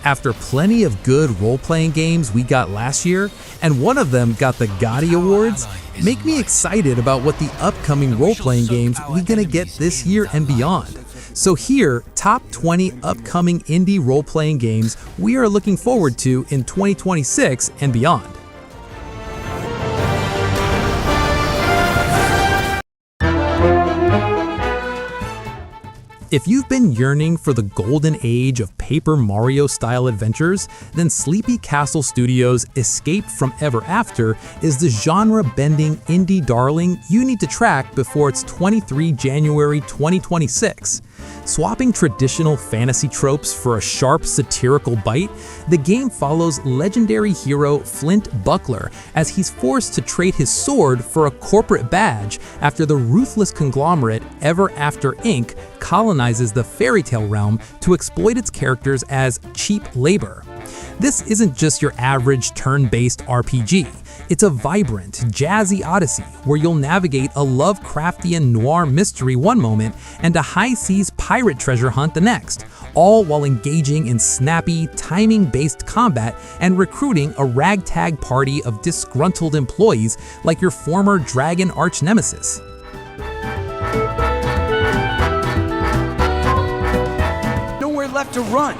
After plenty of good role-playing games we got last year, and one of them got the GOTY Awards, make me excited about what the upcoming role-playing games we gonna get this year and beyond. So here, top 20 upcoming indie role-playing games we are looking forward to in 2026 and beyond. If you've been yearning for the golden age of Paper Mario-style adventures, then Sleepy Castle Studios' Escape from Ever After is the genre-bending indie darling you need to track before its 23 January 2026. Swapping traditional fantasy tropes for a sharp satirical bite, the game follows legendary hero Flint Buckler as he's forced to trade his sword for a corporate badge after the ruthless conglomerate Ever After Inc. colonizes the fairy tale realm to exploit its characters as cheap labor. This isn't just your average turn-based RPG. It's a vibrant, jazzy odyssey where you'll navigate a Lovecraftian noir mystery one moment and a high-seas pirate treasure hunt the next, all while engaging in snappy, timing-based combat and recruiting a ragtag party of disgruntled employees like your former dragon arch-nemesis. Nowhere left to run.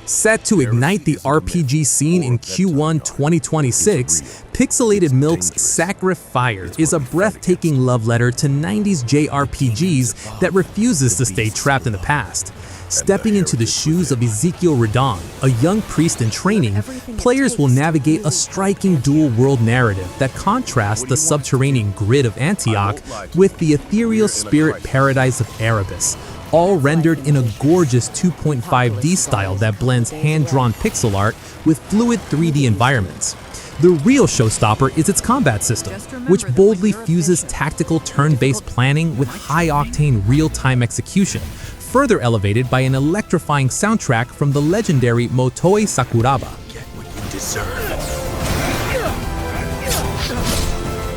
Set to ignite the RPG scene in Q1 2026, Pixelated Milk's SacriFire is a breathtaking love letter to 90s JRPGs that refuses to stay trapped in the past. Stepping into the shoes of Ezekiel Radon, a young priest in training, players will navigate a striking dual-world narrative that contrasts the subterranean grid of Antioch with the ethereal spirit paradise of Erebus, all rendered in a gorgeous 2.5D style that blends hand-drawn pixel art with fluid 3D environments. The real showstopper is its combat system, which boldly fuses tactical turn-based planning with high-octane real-time execution, further elevated by an electrifying soundtrack from the legendary Motoi Sakuraba. Get what you deserve.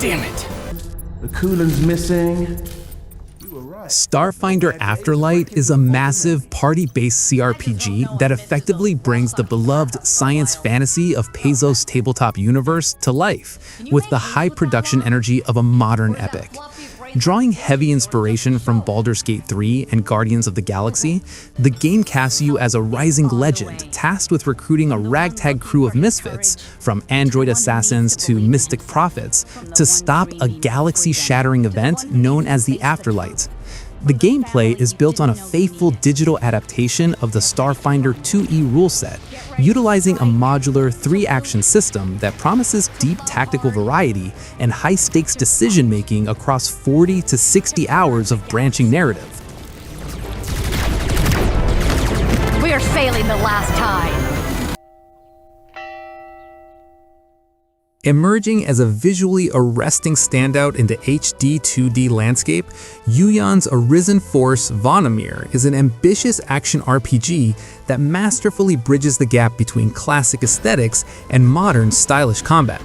Damn it. The Coolin's missing. Starfinder Afterlight is a massive party-based CRPG that effectively brings the beloved science fantasy of Paizo's tabletop universe to life, with the high production energy of a modern epic. Drawing heavy inspiration from Baldur's Gate 3 and Guardians of the Galaxy, the game casts you as a rising legend tasked with recruiting a ragtag crew of misfits, from android assassins to mystic prophets, to stop a galaxy-shattering event known as the Afterlight. The gameplay is built on a faithful digital adaptation of the Starfinder 2E rule set, utilizing a modular 3-action system that promises deep tactical variety and high-stakes decision-making across 40 to 60 hours of branching narrative. We're sailing the last tide. Emerging as a visually arresting standout in the HD 2D landscape, Yuyan's Arisen Force Vonimir is an ambitious action RPG that masterfully bridges the gap between classic aesthetics and modern stylish combat.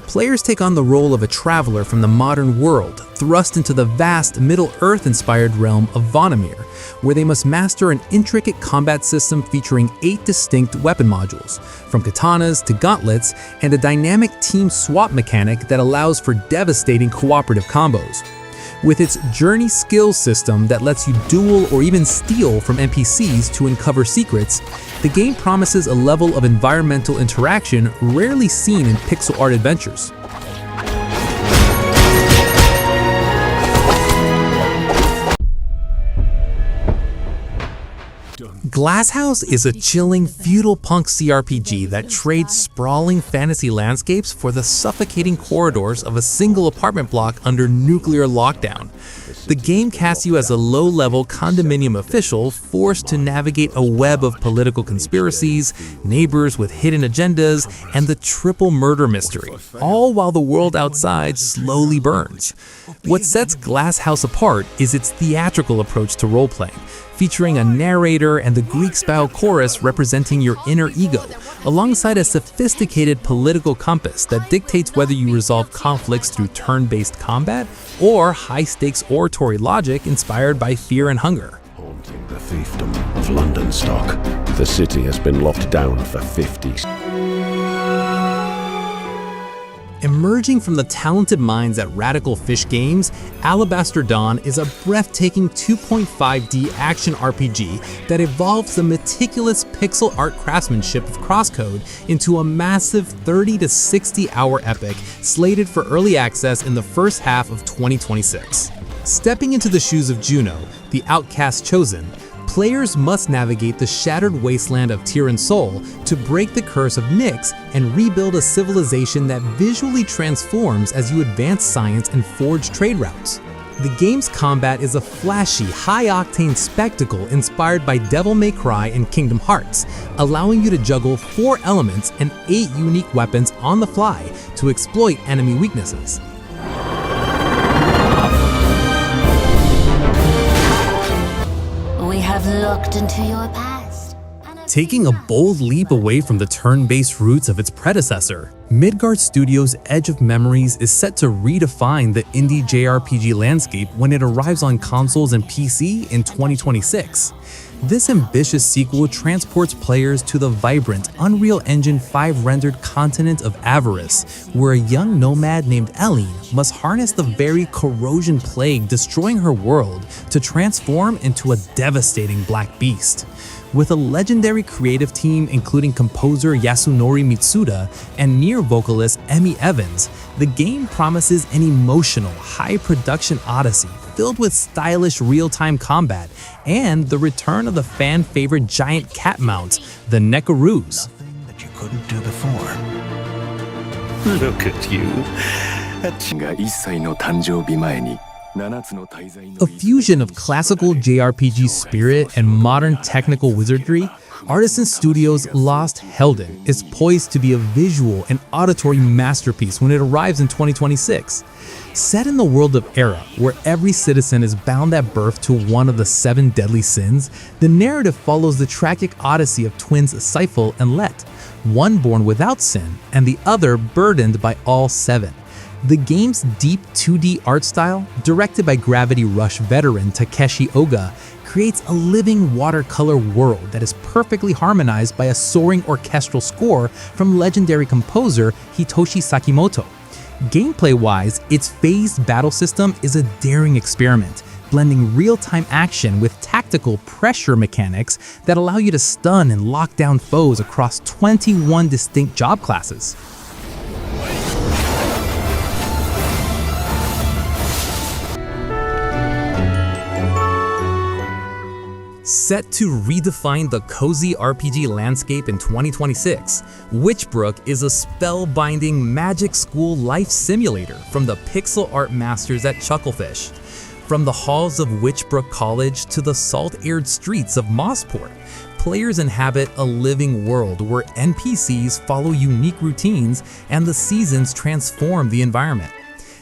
Players take on the role of a traveler from the modern world, thrust into the vast Middle-earth-inspired realm of Vonimir, where they must master an intricate combat system featuring 8 distinct weapon modules, from katanas to gauntlets, and a dynamic team swap mechanic that allows for devastating cooperative combos. With its journey skills system that lets you duel or even steal from NPCs to uncover secrets, the game promises a level of environmental interaction rarely seen in pixel art adventures. Glasshouse is a chilling feudal punk CRPG that trades sprawling fantasy landscapes for the suffocating corridors of a single apartment block under nuclear lockdown. The game casts you as a low-level condominium official forced to navigate a web of political conspiracies, neighbors with hidden agendas, and the triple murder mystery, all while the world outside slowly burns. What sets Glasshouse apart is its theatrical approach to role-playing, featuring a narrator and the Greek-style chorus representing your inner ego, alongside a sophisticated political compass that dictates whether you resolve conflicts through turn-based combat or high-stakes oratory logic inspired by fear and hunger. The fiefdom of London stock. The city has been locked down for 50. Emerging from the talented minds at Radical Fish Games, Alabaster Dawn is a breathtaking 2.5D action RPG that evolves the meticulous pixel art craftsmanship of Crosscode into a massive 30 to 60 hour epic slated for early access in the first half of 2026. Stepping into the shoes of Juno, the outcast chosen, players must navigate the shattered wasteland of Tyrann Sol to break the curse of Nyx and rebuild a civilization that visually transforms as you advance science and forge trade routes. The game's combat is a flashy, high-octane spectacle inspired by Devil May Cry and Kingdom Hearts, allowing you to juggle 4 elements and 8 unique weapons on the fly to exploit enemy weaknesses. We have looked into your past. Taking a bold leap away from the turn-based roots of its predecessor, Midgard Studios' Edge of Memories is set to redefine the indie JRPG landscape when it arrives on consoles and PC in 2026. This ambitious sequel transports players to the vibrant Unreal Engine 5 rendered continent of Avarice, where a young nomad named Eileen must harness the very corrosion plague destroying her world to transform into a devastating black beast. With a legendary creative team including composer Yasunori Mitsuda and Nier vocalist Emmy Evans, the game promises an emotional, high-production odyssey filled with stylish real-time combat and the return of the fan-favorite giant cat mount, the Neckaroos. That you couldn't do before. Look at you. A fusion of classical JRPG spirit and modern technical wizardry, Arisen Studios' Lost Hellden is poised to be a visual and auditory masterpiece when it arrives in 2026. Set in the world of Era, where every citizen is bound at birth to one of the 7 deadly sins, the narrative follows the tragic odyssey of twins Seifel and Let, one born without sin and the other burdened by all 7. The game's deep 2D art style, directed by Gravity Rush veteran Takeshi Oga, creates a living watercolor world that is perfectly harmonized by a soaring orchestral score from legendary composer Hitoshi Sakimoto. Gameplay-wise, its phased battle system is a daring experiment, blending real-time action with tactical pressure mechanics that allow you to stun and lock down foes across 21 distinct job classes. Set to redefine the cozy RPG landscape in 2026, Witchbrook is a spellbinding magic school life simulator from the pixel art masters at Chucklefish. From the halls of Witchbrook College to the salt-aired streets of Mossport, players inhabit a living world where NPCs follow unique routines and the seasons transform the environment.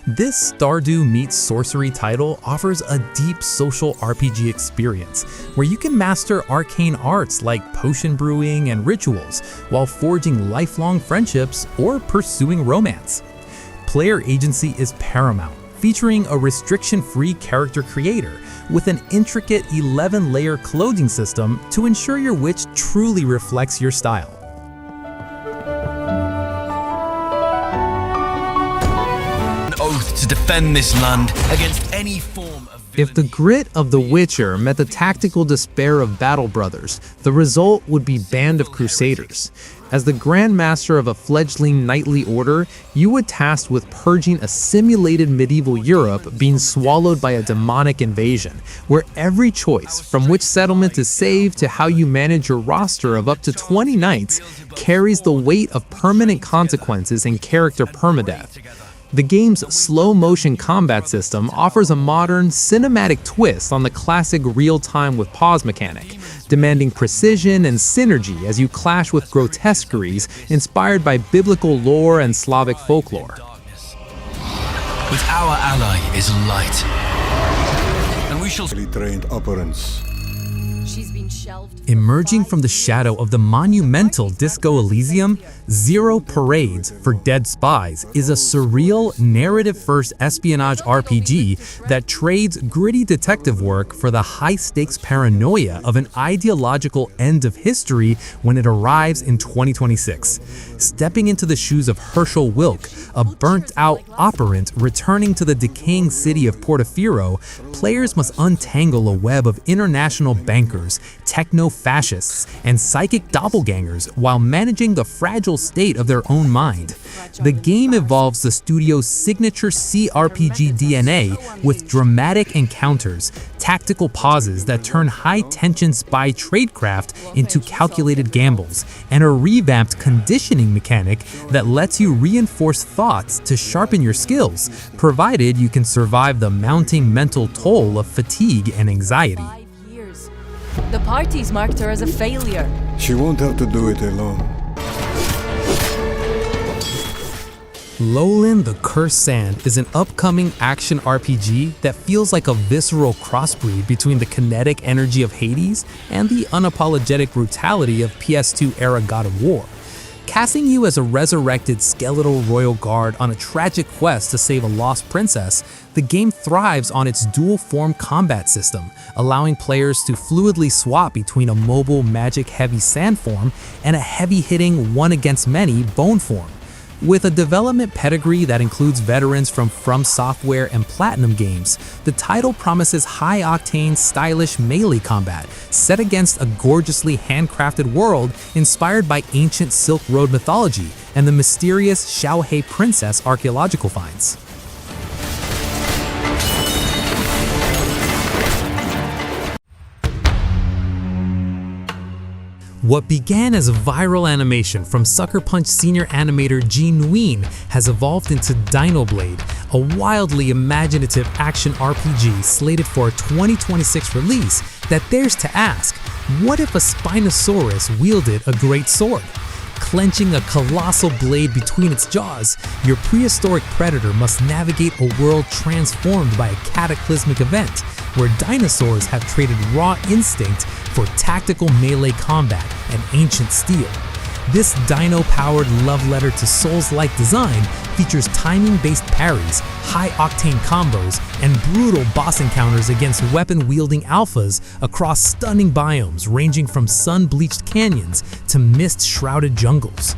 This Stardew meets sorcery title offers a deep social RPG experience where you can master arcane arts like potion brewing and rituals while forging lifelong friendships or pursuing romance. Player agency is paramount, featuring a restriction-free character creator with an intricate 11-layer clothing system to ensure your witch truly reflects your style. To defend this land against any form of villainy. If the grit of The Witcher met the tactical despair of Battle Brothers, the result would be Band of Crusaders. As the Grand Master of a fledgling knightly order, you would tasked with purging a simulated medieval Europe being swallowed by a demonic invasion, where every choice, from which settlement to save to how you manage your roster of up to 20 knights, carries the weight of permanent consequences and character permadeath. The game's slow-motion combat system offers a modern, cinematic twist on the classic real-time with pause mechanic, demanding precision and synergy as you clash with grotesqueries inspired by biblical lore and Slavic folklore. But our ally is light, and we shall trained operants She's been shelved. Emerging from the shadow of the monumental Disco Elysium, Zero Parades for Dead Spies is a surreal, narrative-first espionage RPG that trades gritty detective work for the high-stakes paranoia of an ideological end of history when it arrives in 2026. Stepping into the shoes of Herschel Wilk, a burnt-out operant returning to the decaying city of Portofino, players must untangle a web of international bankers, techno-fascists, and psychic doppelgangers while managing the fragile state of their own mind. The game evolves the studio's signature CRPG DNA with dramatic encounters, tactical pauses that turn high-tension spy tradecraft into calculated gambles, and a revamped conditioning mechanic that lets you reinforce thoughts to sharpen your skills, provided you can survive the mounting mental toll of fatigue and anxiety. 5 years. The parties marked her as a failure. She won't have to do it alone. Loulan the Cursed Sand is an upcoming action RPG that feels like a visceral crossbreed between the kinetic energy of Hades and the unapologetic brutality of PS2-era God of War. Casting you as a resurrected skeletal royal guard on a tragic quest to save a lost princess, the game thrives on its dual-form combat system, allowing players to fluidly swap between a mobile magic-heavy sand form and a heavy-hitting one-against-many bone form. With a development pedigree that includes veterans from Software and Platinum Games, the title promises high-octane, stylish melee combat set against a gorgeously handcrafted world inspired by ancient Silk Road mythology and the mysterious Xiaohe princess archaeological finds. What began as a viral animation from Sucker Punch senior animator Gene Nguyen has evolved into Dinoblade, a wildly imaginative action RPG slated for a 2026 release that dares to ask, what if a Spinosaurus wielded a great sword? Clenching a colossal blade between its jaws, your prehistoric predator must navigate a world transformed by a cataclysmic event, where dinosaurs have traded raw instinct for tactical melee combat and ancient steel. This dino-powered love letter to Souls-like design features timing-based parries, high-octane combos, and brutal boss encounters against weapon-wielding alphas across stunning biomes ranging from sun-bleached canyons to mist-shrouded jungles.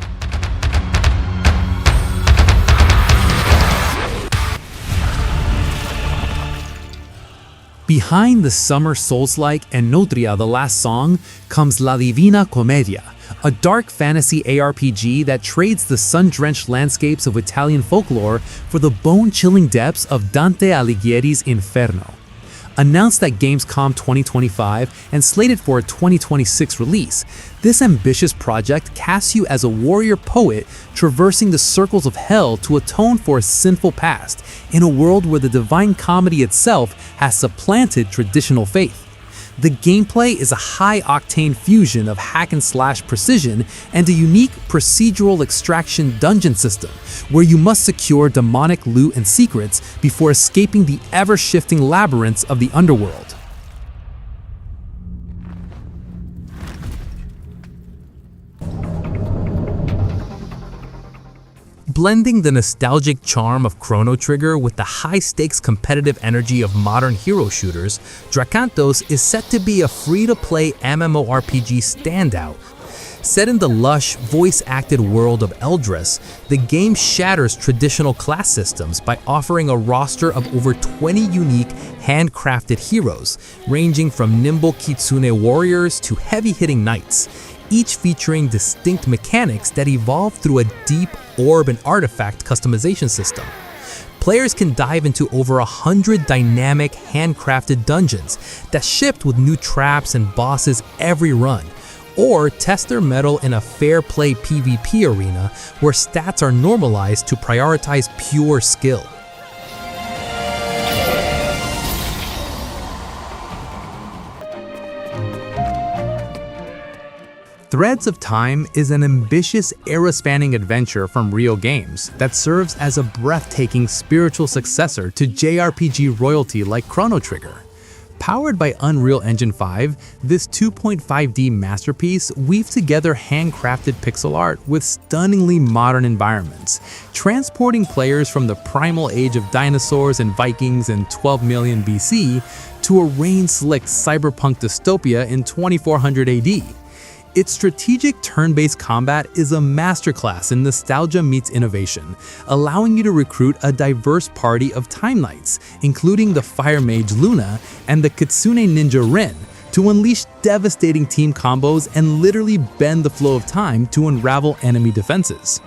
Behind the summer Souls-like and Notria the Last Song comes La Divina Commedia, a dark fantasy ARPG that trades the sun-drenched landscapes of Italian folklore for the bone-chilling depths of Dante Alighieri's Inferno. Announced at Gamescom 2025 and slated for a 2026 release, this ambitious project casts you as a warrior poet traversing the circles of hell to atone for a sinful past in a world where the Divine Comedy itself has supplanted traditional faith. The gameplay is a high-octane fusion of hack-and-slash precision and a unique procedural extraction dungeon system, where you must secure demonic loot and secrets before escaping the ever-shifting labyrinths of the underworld. Blending the nostalgic charm of Chrono Trigger with the high-stakes competitive energy of modern hero shooters, Drakantos is set to be a free-to-play MMORPG standout. Set in the lush, voice-acted world of Eldris, the game shatters traditional class systems by offering a roster of over 20 unique, handcrafted heroes, ranging from nimble kitsune warriors to heavy-hitting knights, each featuring distinct mechanics that evolve through a deep orb and artifact customization system. Players can dive into over 100 dynamic, handcrafted dungeons that shift with new traps and bosses every run, or test their mettle in a fair play PvP arena where stats are normalized to prioritize pure skill. Threads of Time is an ambitious, era-spanning adventure from Rio Games that serves as a breathtaking spiritual successor to JRPG royalty like Chrono Trigger. Powered by Unreal Engine 5, this 2.5D masterpiece weaves together handcrafted pixel art with stunningly modern environments, transporting players from the primal age of dinosaurs and Vikings in 12 million BC to a rain-slicked cyberpunk dystopia in 2400 AD. Its strategic turn-based combat is a masterclass in nostalgia meets innovation, allowing you to recruit a diverse party of Time Knights, including the Fire Mage Luna and the Kitsune Ninja Rin, to unleash devastating team combos and literally bend the flow of time to unravel enemy defenses.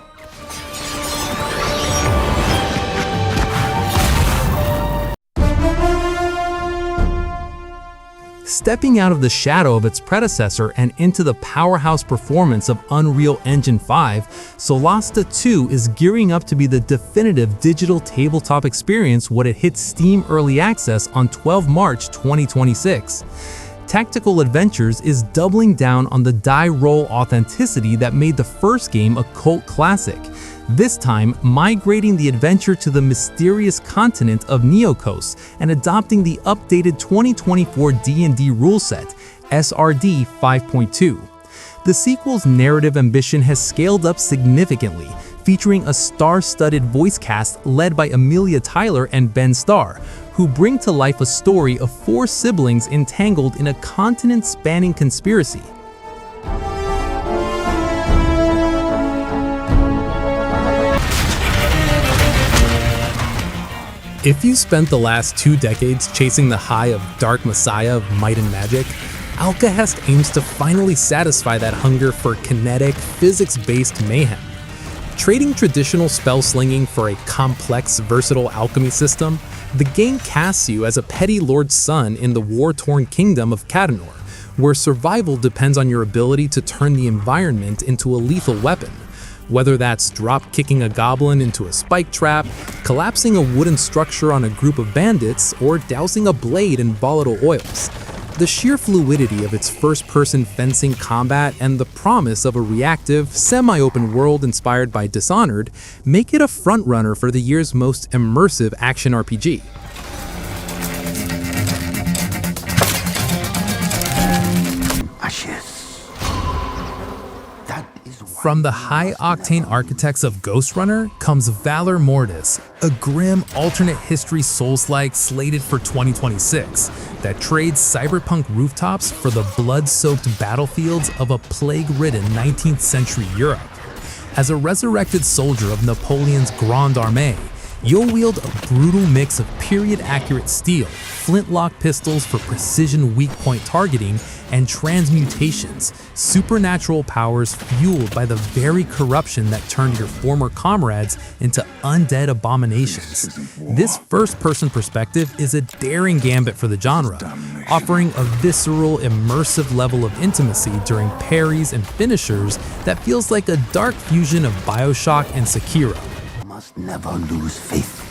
Stepping out of the shadow of its predecessor and into the powerhouse performance of Unreal Engine 5, Solasta II is gearing up to be the definitive digital tabletop experience when it hits Steam Early Access on 12 March 2026. Tactical Adventures is doubling down on the die-roll authenticity that made the first game a cult classic, this time migrating the adventure to the mysterious continent of Neokos and adopting the updated 2024 D&D rule set, SRD 5.2. The sequel's narrative ambition has scaled up significantly, featuring a star-studded voice cast led by Amelia Tyler and Ben Starr, who bring to life a story of 4 siblings entangled in a continent-spanning conspiracy. If you spent the last 2 decades chasing the high of Dark Messiah of Might and Magic, Alkahest aims to finally satisfy that hunger for kinetic, physics-based mayhem. Trading traditional spell slinging for a complex, versatile alchemy system, the game casts you as a petty lord's son in the war-torn kingdom of Cadanor, where survival depends on your ability to turn the environment into a lethal weapon. Whether that's drop-kicking a goblin into a spike trap, collapsing a wooden structure on a group of bandits, or dousing a blade in volatile oils. The sheer fluidity of its first-person fencing combat and the promise of a reactive, semi-open world inspired by Dishonored make it a frontrunner for the year's most immersive action RPG. From the high-octane architects of Ghost Runner comes Valor Mortis, a grim alternate history Souls-like slated for 2026 that trades cyberpunk rooftops for the blood-soaked battlefields of a plague-ridden 19th century Europe. As a resurrected soldier of Napoleon's Grande Armée, you'll wield a brutal mix of period-accurate steel, flintlock pistols for precision weak-point targeting, and transmutations, supernatural powers fueled by the very corruption that turned your former comrades into undead abominations. This first-person perspective is a daring gambit for the genre, offering a visceral, immersive level of intimacy during parries and finishers that feels like a dark fusion of BioShock and Sekiro. Must never lose faith.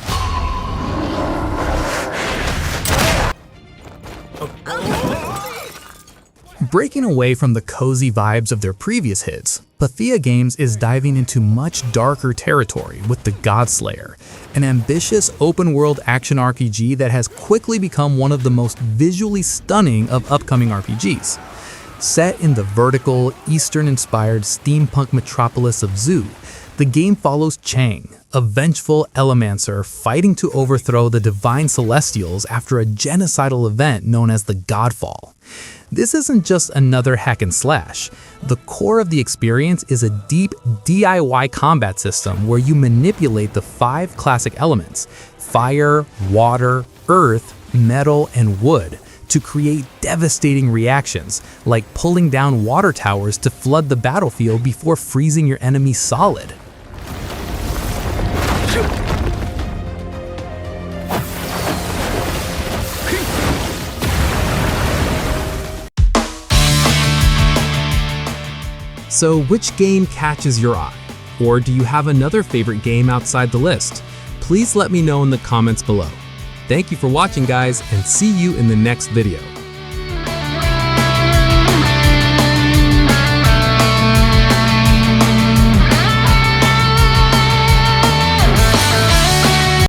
Breaking away from the cozy vibes of their previous hits, Pythia Games is diving into much darker territory with The Godslayer, an ambitious open-world action RPG that has quickly become one of the most visually stunning of upcoming RPGs. Set in the vertical, Eastern-inspired steampunk metropolis of Zoo, the game follows Chang, a vengeful Elemancer fighting to overthrow the Divine Celestials after a genocidal event known as the Godfall. This isn't just another hack and slash. The core of the experience is a deep DIY combat system where you manipulate the 5 classic elements: fire, water, earth, metal, and wood to create devastating reactions, like pulling down water towers to flood the battlefield before freezing your enemy solid. So which game catches your eye? Or do you have another favorite game outside the list? Please let me know in the comments below. Thank you for watching, guys, and see you in the next video.